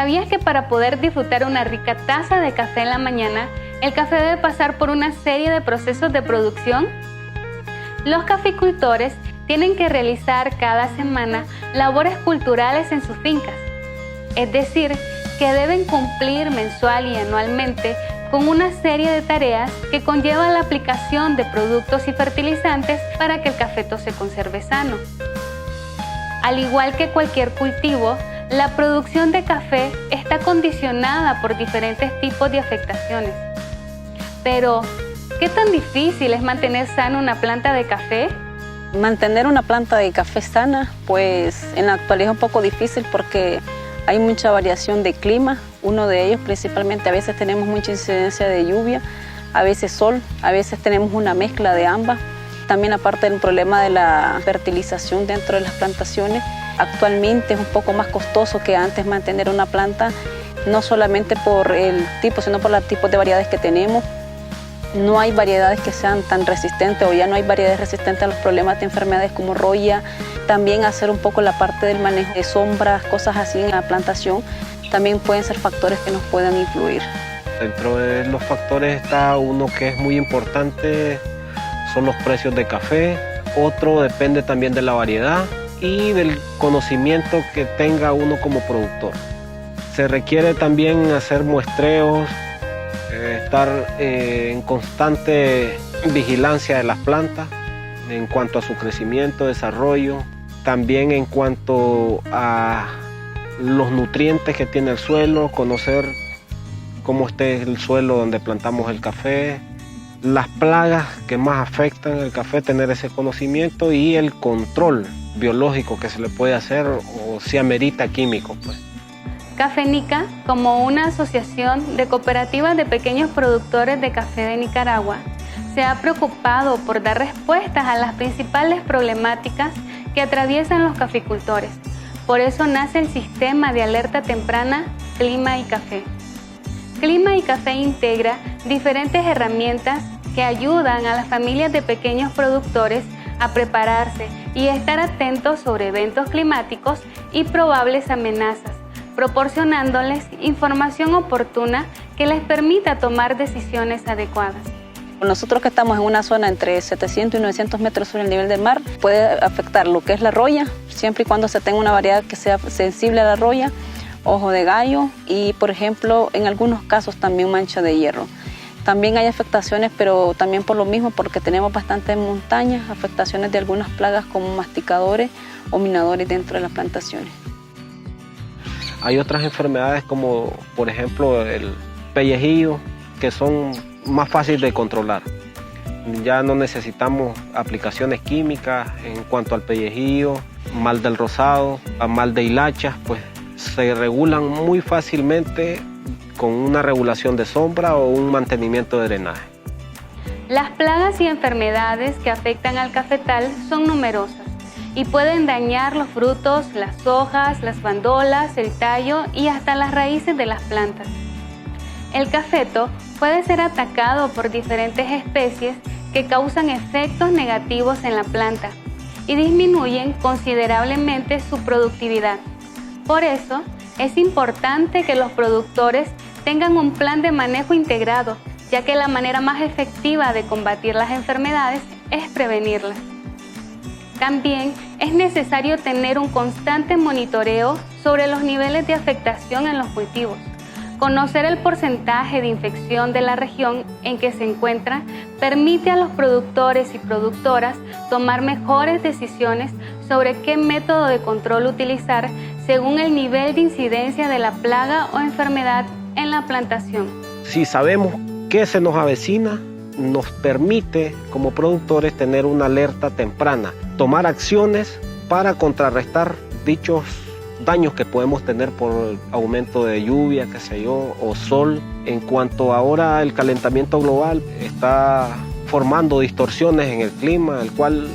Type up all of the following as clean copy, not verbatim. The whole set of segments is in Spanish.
¿Sabías que para poder disfrutar una rica taza de café en la mañana, el café debe pasar por una serie de procesos de producción? Los caficultores tienen que realizar cada semana labores culturales en sus fincas, es decir, que deben cumplir mensual y anualmente con una serie de tareas que conllevan la aplicación de productos y fertilizantes para que el cafeto se conserve sano. Al igual que cualquier cultivo, la producción de café está condicionada por diferentes tipos de afectaciones. Pero, ¿qué tan difícil es mantener sana una planta de café? Mantener una planta de café sana, pues en la actualidad es un poco difícil porque hay mucha variación de clima. Uno de ellos principalmente, a veces tenemos mucha incidencia de lluvia, a veces sol, a veces tenemos una mezcla de ambas. También aparte del problema de la fertilización dentro de las plantaciones, actualmente es un poco más costoso que antes mantener una planta, no solamente por el tipo, sino por los tipos de variedades que tenemos. No hay variedades que sean tan resistentes o ya no hay variedades resistentes a los problemas de enfermedades como roya. También hacer un poco la parte del manejo de sombras, cosas así en la plantación, también pueden ser factores que nos puedan influir. Dentro de los factores está uno que es muy importante, son los precios de café. Otro depende también de la variedad y del conocimiento que tenga uno como productor. Se requiere también hacer muestreos, estar en constante vigilancia de las plantas en cuanto a su crecimiento, desarrollo, también en cuanto a los nutrientes que tiene el suelo, conocer cómo esté el suelo donde plantamos el café, las plagas que más afectan el café, tener ese conocimiento y el control biológico que se le puede hacer o si amerita químicos, pues. Cafenica, como una asociación de cooperativas de pequeños productores de café de Nicaragua, se ha preocupado por dar respuestas a las principales problemáticas que atraviesan los caficultores. Por eso nace el sistema de alerta temprana Clima y Café. Clima y Café integra diferentes herramientas que ayudan a las familias de pequeños productores a prepararse y estar atentos sobre eventos climáticos y probables amenazas, proporcionándoles información oportuna que les permita tomar decisiones adecuadas. Nosotros que estamos en una zona entre 700 y 900 metros sobre el nivel del mar, puede afectar lo que es la roya, siempre y cuando se tenga una variedad que sea sensible a la roya, ojo de gallo y, por ejemplo, en algunos casos también mancha de hierro. También hay afectaciones, pero también por lo mismo, porque tenemos bastantes montañas, afectaciones de algunas plagas como masticadores o minadores dentro de las plantaciones. Hay otras enfermedades como, por ejemplo, el pellejillo, que son más fáciles de controlar. Ya no necesitamos aplicaciones químicas en cuanto al pellejillo, mal del rosado, a mal de hilachas, pues se regulan muy fácilmente con una regulación de sombra o un mantenimiento de drenaje. Las plagas y enfermedades que afectan al cafetal son numerosas y pueden dañar los frutos, las hojas, las bandolas, el tallo y hasta las raíces de las plantas. El cafeto puede ser atacado por diferentes especies que causan efectos negativos en la planta y disminuyen considerablemente su productividad. Por eso, es importante que los productores tengan un plan de manejo integrado, ya que la manera más efectiva de combatir las enfermedades es prevenirlas. También es necesario tener un constante monitoreo sobre los niveles de afectación en los cultivos. Conocer el porcentaje de infección de la región en que se encuentra permite a los productores y productoras tomar mejores decisiones sobre qué método de control utilizar según el nivel de incidencia de la plaga o enfermedad en la plantación. Si sabemos qué se nos avecina, nos permite como productores tener una alerta temprana, tomar acciones para contrarrestar dichos daños que podemos tener por aumento de lluvia, qué sé yo, o sol. En cuanto ahora el calentamiento global está formando distorsiones en el clima, el cual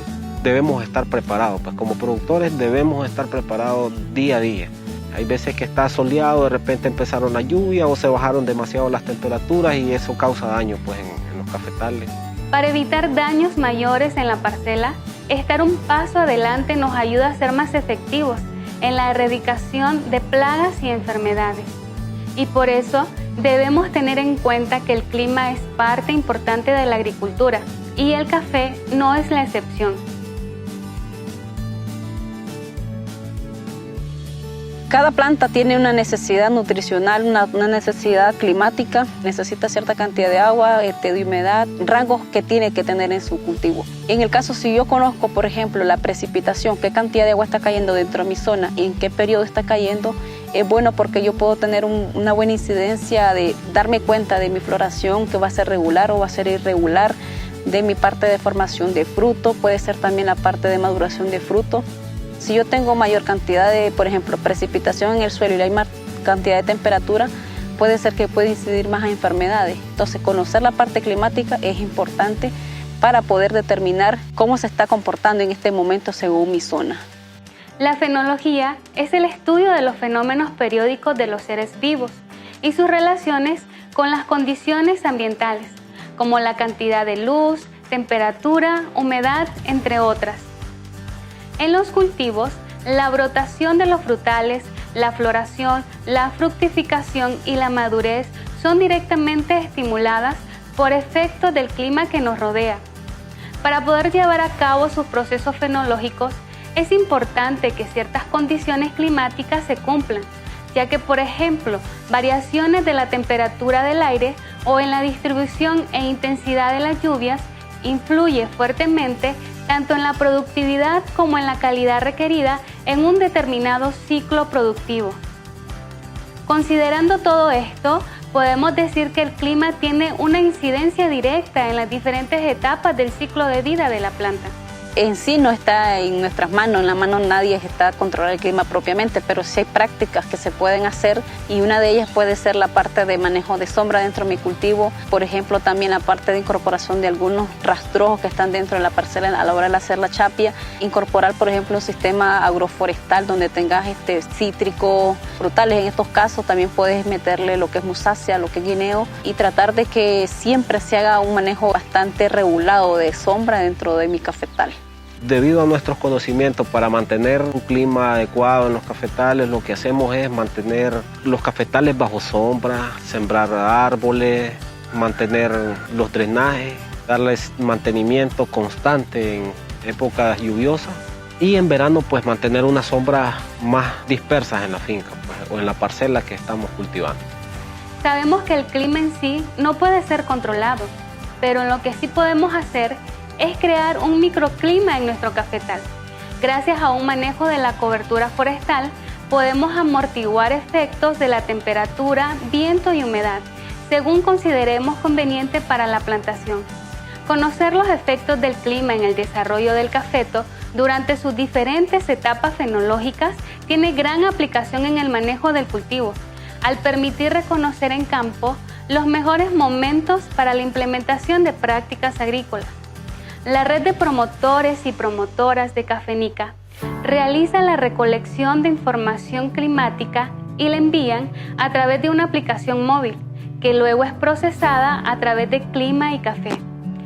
debemos estar preparados. Pues como productores debemos estar preparados día a día. Hay veces que está soleado, de repente empezaron la lluvia o se bajaron demasiado las temperaturas y eso causa daño pues, en los cafetales. Para evitar daños mayores en la parcela, estar un paso adelante nos ayuda a ser más efectivos en la erradicación de plagas y enfermedades. y por eso debemos tener en cuenta que el clima es parte importante de la agricultura y el café no es la excepción. Cada planta tiene una necesidad nutricional, una necesidad climática, necesita cierta cantidad de agua, de humedad, rangos que tiene que tener en su cultivo. En el caso, si yo conozco, por ejemplo, la precipitación, qué cantidad de agua está cayendo dentro de mi zona y en qué periodo está cayendo, es bueno porque yo puedo tener una buena incidencia de darme cuenta de mi floración, que va a ser regular o va a ser irregular, de mi parte de formación de fruto, puede ser también la parte de maduración de fruto. Si yo tengo mayor cantidad de, por ejemplo, precipitación en el suelo y hay más cantidad de temperatura, puede ser que pueda incidir más a enfermedades. Entonces, conocer la parte climática es importante para poder determinar cómo se está comportando en este momento según mi zona. La fenología es el estudio de los fenómenos periódicos de los seres vivos y sus relaciones con las condiciones ambientales, como la cantidad de luz, temperatura, humedad, entre otras. En los cultivos, la brotación de los frutales, la floración, la fructificación y la madurez son directamente estimuladas por efectos del clima que nos rodea. Para poder llevar a cabo sus procesos fenológicos, es importante que ciertas condiciones climáticas se cumplan, ya que, por ejemplo, variaciones de la temperatura del aire o en la distribución e intensidad de las lluvias influye fuertemente tanto en la productividad como en la calidad requerida en un determinado ciclo productivo. Considerando todo esto, podemos decir que el clima tiene una incidencia directa en las diferentes etapas del ciclo de vida de la planta. En sí no está en nuestras manos, en la mano nadie está a controlar el clima propiamente, pero sí hay prácticas que se pueden hacer y una de ellas puede ser la parte de manejo de sombra dentro de mi cultivo, por ejemplo también la parte de incorporación de algunos rastrojos que están dentro de la parcela a la hora de hacer la chapia, incorporar por ejemplo un sistema agroforestal donde tengas cítricos, frutales en estos casos, también puedes meterle lo que es musácea, lo que es guineo y tratar de que siempre se haga un manejo bastante regulado de sombra dentro de mi cafetal. Debido a nuestros conocimientos para mantener un clima adecuado en los cafetales, lo que hacemos es mantener los cafetales bajo sombra, sembrar árboles, mantener los drenajes, darles mantenimiento constante en épocas lluviosas y en verano pues mantener unas sombras más dispersas en la finca pues, o en la parcela que estamos cultivando. Sabemos que el clima en sí no puede ser controlado, pero lo que sí podemos hacer es crear un microclima en nuestro cafetal. Gracias a un manejo de la cobertura forestal, podemos amortiguar efectos de la temperatura, viento y humedad, según consideremos conveniente para la plantación. Conocer los efectos del clima en el desarrollo del cafeto durante sus diferentes etapas fenológicas tiene gran aplicación en el manejo del cultivo, al permitir reconocer en campo los mejores momentos para la implementación de prácticas agrícolas. La red de promotores y promotoras de Cafenica realiza la recolección de información climática y la envían a través de una aplicación móvil, que luego es procesada a través de Clima y Café.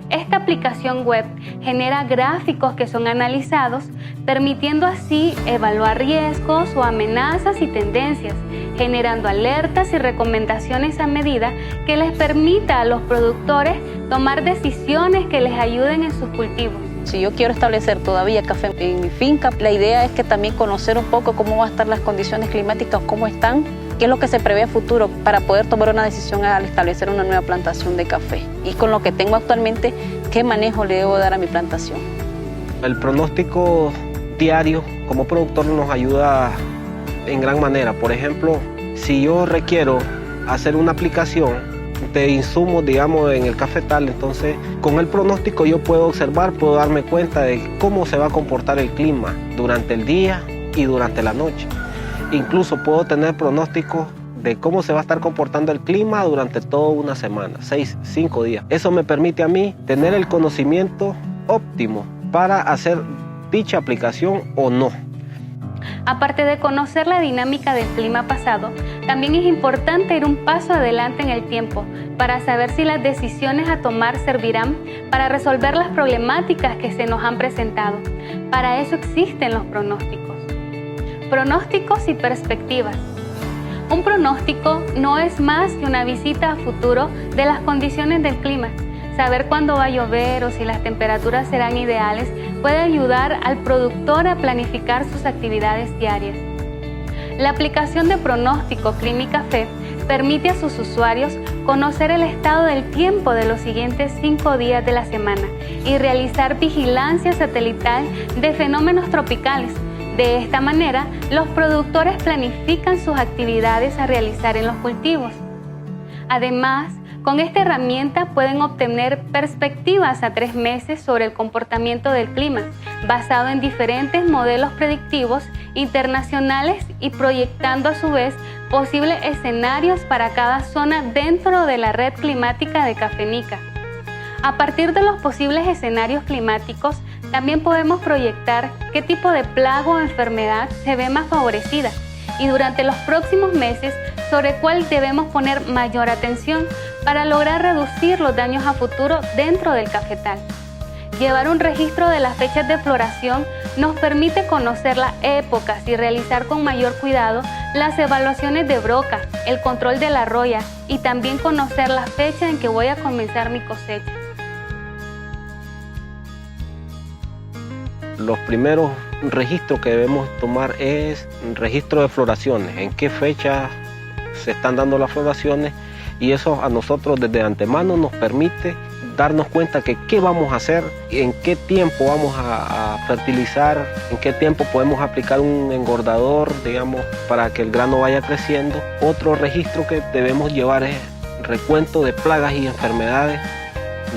Esta aplicación web genera gráficos que son analizados, permitiendo así evaluar riesgos o amenazas y tendencias, generando alertas y recomendaciones a medida que les permita a los productores tomar decisiones que les ayuden en sus cultivos. Si yo quiero establecer todavía café en mi finca, la idea es que también conocer un poco cómo van a estar las condiciones climáticas, cómo están, qué es lo que se prevé a futuro para poder tomar una decisión al establecer una nueva plantación de café. Y con lo que tengo actualmente, ¿qué manejo le debo dar a mi plantación? El pronóstico diario como productor nos ayuda en gran manera. Por ejemplo, si yo requiero hacer una aplicación de insumos, digamos, en el cafetal, entonces con el pronóstico yo puedo observar, puedo darme cuenta de cómo se va a comportar el clima durante el día y durante la noche. Incluso puedo tener pronósticos de cómo se va a estar comportando el clima durante toda una semana, 5 días. Eso me permite a mí tener el conocimiento óptimo para hacer dicha aplicación o no. Aparte de conocer la dinámica del clima pasado, también es importante ir un paso adelante en el tiempo para saber si las decisiones a tomar servirán para resolver las problemáticas que se nos han presentado. Para eso existen los pronósticos. Pronósticos y perspectivas. Un pronóstico no es más que una visita a futuro de las condiciones del clima. Saber cuándo va a llover o si las temperaturas serán ideales puede ayudar al productor a planificar sus actividades diarias. La aplicación de pronóstico Clima y Café permite a sus usuarios conocer el estado del tiempo de los siguientes 5 días de la semana y realizar vigilancia satelital de fenómenos tropicales. De esta manera, los productores planifican sus actividades a realizar en los cultivos. Además, con esta herramienta pueden obtener perspectivas a 3 meses sobre el comportamiento del clima, basado en diferentes modelos predictivos internacionales y proyectando a su vez posibles escenarios para cada zona dentro de la red climática de Cafenica. A partir de los posibles escenarios climáticos, también podemos proyectar qué tipo de plaga o enfermedad se ve más favorecida y durante los próximos meses sobre cuál debemos poner mayor atención para lograr reducir los daños a futuro dentro del cafetal. Llevar un registro de las fechas de floración nos permite conocer las épocas y realizar con mayor cuidado las evaluaciones de broca, el control de la roya y también conocer la fecha en que voy a comenzar mi cosecha. Los primeros registros que debemos tomar es un registro de floraciones, en qué fecha se están dando las floraciones, y eso a nosotros desde antemano nos permite darnos cuenta que qué vamos a hacer, en qué tiempo vamos a fertilizar, en qué tiempo podemos aplicar un engordador, digamos, para que el grano vaya creciendo. Otro registro que debemos llevar es recuento de plagas y enfermedades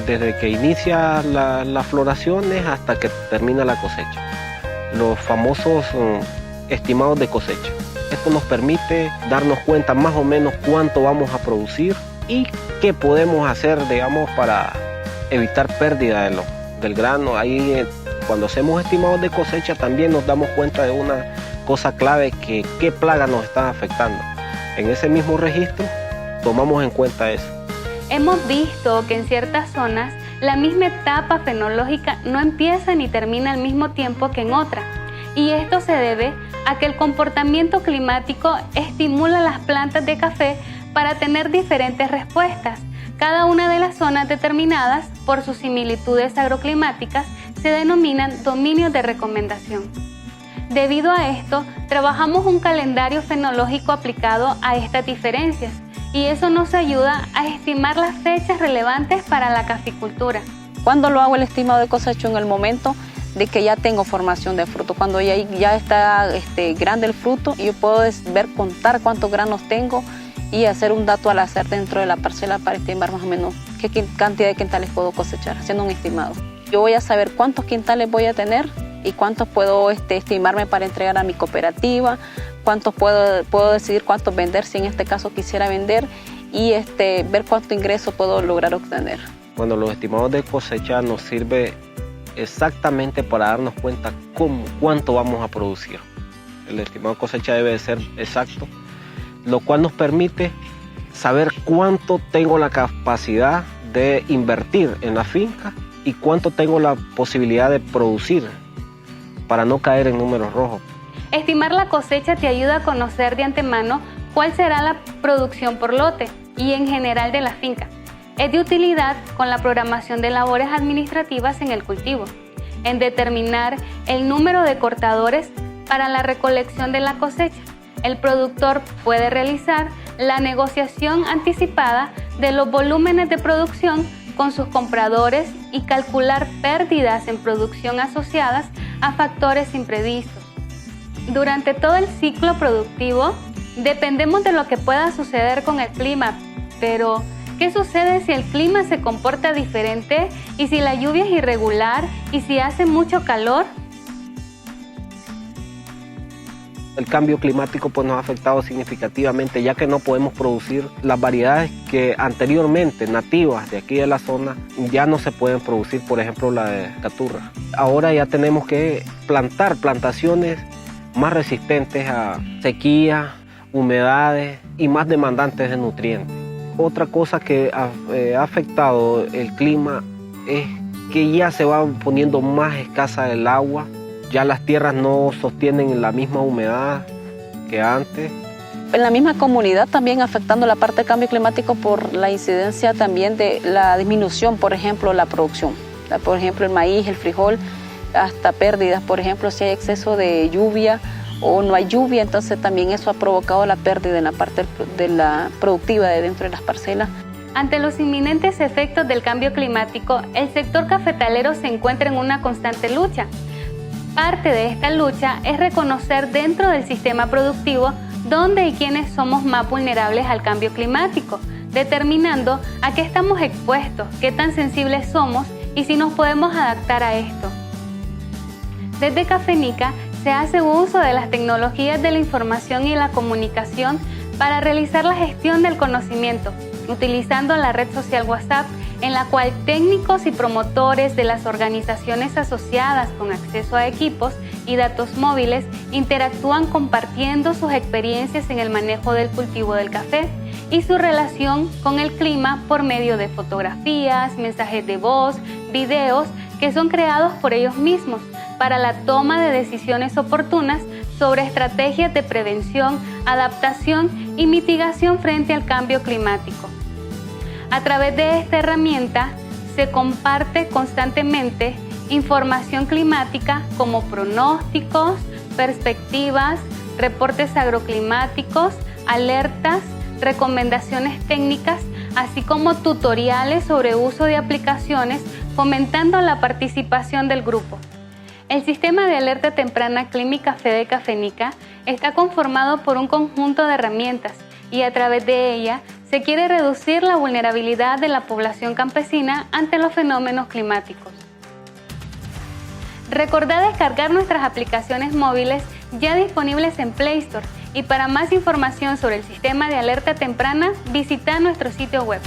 desde que inicia las floraciones hasta que termina la cosecha. Los famosos estimados de cosecha. Esto nos permite darnos cuenta más o menos cuánto vamos a producir y qué podemos hacer, digamos, para evitar pérdida del grano. Ahí, cuando hacemos estimados de cosecha, también nos damos cuenta de una cosa clave, que qué plagas nos están afectando. En ese mismo registro tomamos en cuenta eso. Hemos visto que en ciertas zonas la misma etapa fenológica no empieza ni termina al mismo tiempo que en otra. Y esto se debe a que el comportamiento climático estimula las plantas de café para tener diferentes respuestas. Cada una de las zonas determinadas por sus similitudes agroclimáticas se denominan dominios de recomendación. Debido a esto, trabajamos un calendario fenológico aplicado a estas diferencias y eso nos ayuda a estimar las fechas relevantes para la caficultura. ¿Cuándo lo hago el estimado de cosecha? En el momento de que ya tengo formación de fruto, cuando ya está grande el fruto, y yo puedo contar cuántos granos tengo y hacer un dato al hacer dentro de la parcela para estimar más o menos qué cantidad de quintales puedo cosechar, haciendo un estimado. Yo voy a saber cuántos quintales voy a tener y cuántos puedo estimarme para entregar a mi cooperativa, cuántos puedo decidir cuántos vender si en este caso quisiera vender, y ver cuánto ingreso puedo lograr obtener. Bueno, los estimados de cosecha nos sirve exactamente para darnos cuenta cuánto vamos a producir. El estimado de cosecha debe ser exacto, lo cual nos permite saber cuánto tengo la capacidad de invertir en la finca y cuánto tengo la posibilidad de producir para no caer en números rojos. Estimar la cosecha te ayuda a conocer de antemano cuál será la producción por lote y en general de la finca. Es de utilidad con la programación de labores administrativas en el cultivo, en determinar el número de cortadores para la recolección de la cosecha. El productor puede realizar la negociación anticipada de los volúmenes de producción con sus compradores y calcular pérdidas en producción asociadas a factores imprevistos. Durante todo el ciclo productivo, dependemos de lo que pueda suceder con el clima, pero ¿qué sucede si el clima se comporta diferente y si la lluvia es irregular y si hace mucho calor? El cambio climático nos ha afectado significativamente, ya que no podemos producir las variedades que anteriormente nativas de aquí de la zona ya no se pueden producir, por ejemplo la de caturra. Ahora ya tenemos que plantar plantaciones más resistentes a sequía, humedades y más demandantes de nutrientes. Otra cosa que ha afectado el clima es que ya se va poniendo más escasa el agua. Ya las tierras no sostienen la misma humedad que antes, en la misma comunidad también afectando la parte del cambio climático por la incidencia también de la disminución, por ejemplo, la producción. Por ejemplo, el maíz, el frijol, hasta pérdidas, por ejemplo, si hay exceso de lluvia o no hay lluvia, entonces también eso ha provocado la pérdida en la parte de la productiva de dentro de las parcelas. Ante los inminentes efectos del cambio climático, el sector cafetalero se encuentra en una constante lucha. Parte de esta lucha es reconocer dentro del sistema productivo dónde y quiénes somos más vulnerables al cambio climático, determinando a qué estamos expuestos, qué tan sensibles somos y si nos podemos adaptar a esto. Desde Cafenica se hace uso de las tecnologías de la información y la comunicación para realizar la gestión del conocimiento, utilizando la red social WhatsApp, en la cual técnicos y promotores de las organizaciones asociadas con acceso a equipos y datos móviles interactúan compartiendo sus experiencias en el manejo del cultivo del café y su relación con el clima por medio de fotografías, mensajes de voz, videos que son creados por ellos mismos para la toma de decisiones oportunas sobre estrategias de prevención, adaptación y mitigación frente al cambio climático. A través de esta herramienta se comparte constantemente información climática como pronósticos, perspectivas, reportes agroclimáticos, alertas, recomendaciones técnicas, así como tutoriales sobre uso de aplicaciones, fomentando la participación del grupo. El sistema de alerta temprana Clima y Café de Cafenica está conformado por un conjunto de herramientas y a través de ella se quiere reducir la vulnerabilidad de la población campesina ante los fenómenos climáticos. Recordá descargar nuestras aplicaciones móviles ya disponibles en Play Store y para más información sobre el sistema de alerta temprana visita nuestro sitio web.